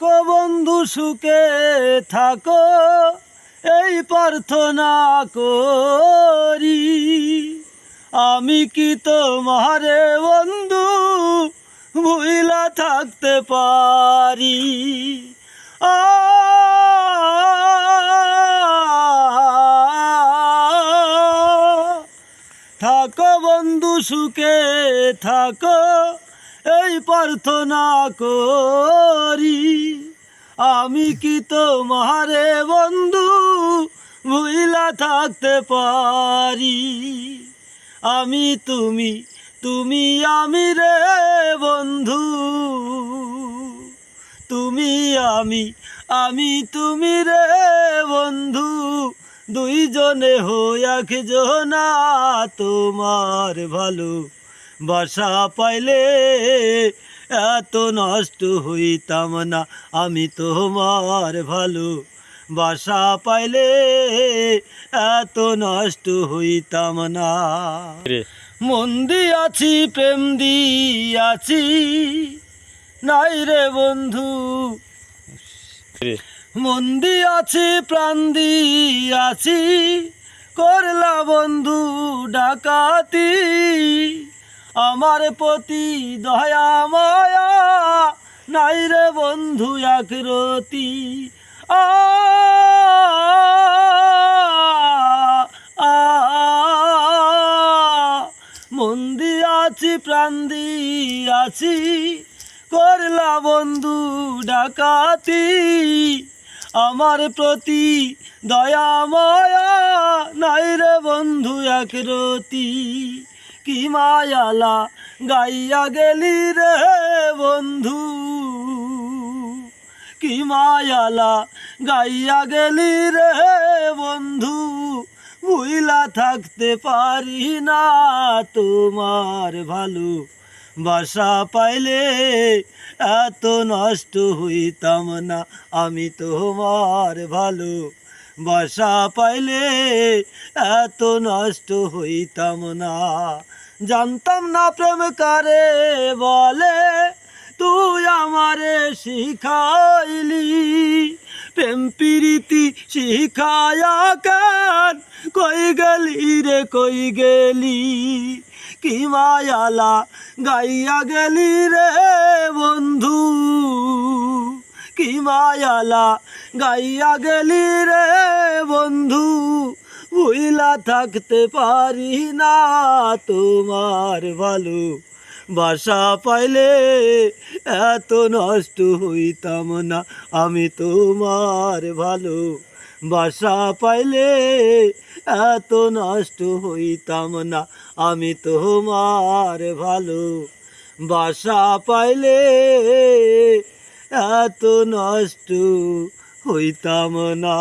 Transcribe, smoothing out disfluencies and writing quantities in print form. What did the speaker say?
থাকো বন্ধু সুখে থাকো, এই প্রার্থনা করি। আমি কি তোমারে বন্ধু ভুইলা থাকতে পারি? আ থাকো বন্ধু সুখে থাকো, এই প্রার্থনা করি। আমি কি তোমারে বন্ধু ভুইলা থাকতে পারি? আমি তুমি, তুমি আমি রে বন্ধু, তুমি আমি তুমি রে বন্ধু, দুইজনে হই একজনা। তোমার ভালো বাসা পাইলে এত নষ্ট হইতাম না। আমি তোমার ভালো বাসা পাইলে এত নষ্ট হইতাম না। মন দিয়াছি প্রেম দিয়াছি, নাই রে বন্ধু মন দিয়াছি প্রাণ দিয়াছি, করলা বন্ধু ডাকাতি। আমার প্রতি দয়া মায়া নাই রে বন্ধু একরতি। আ মন দিয়াছি প্রাণ দিয়াছি, করলা বন্ধু ডাকাতি। আমার প্রতি দয়া মায়া নাই রে বন্ধু একরতি। কি মায়ালা গাইয়া গেলি রে বন্ধু, কি মায়ালা গাইয়া গেলি রে বন্ধু, ভুইলা থাকতে পারি না। তোমার ভালো বাসা পাইলে এত নষ্ট হইতাম না। আমি তোমার ভালো বাসা পাইলে এত নষ্ট হইতাম না। জানতাম না প্রেম কারে বলে, তুই আমারে শিখাইলি। প্রেম প্রীতি শিখায়া কেন কই গেলি রে কই গেলি? কি মায়ালা গাইয়া গেলি রে বন্ধু, কি মায়ালা গাইয়া গেলি রে বন্ধু, ভুইলা থাকতে পারি না। তোমার ভালো বাসা পাইলে এত নষ্ট হইতাম না। আমি তোমার ভালো বাসা পাইলে এত নষ্ট হইতাম না। আমি তোমার ভালো বাসা পাইলে এত নষ্ট হইতাম না।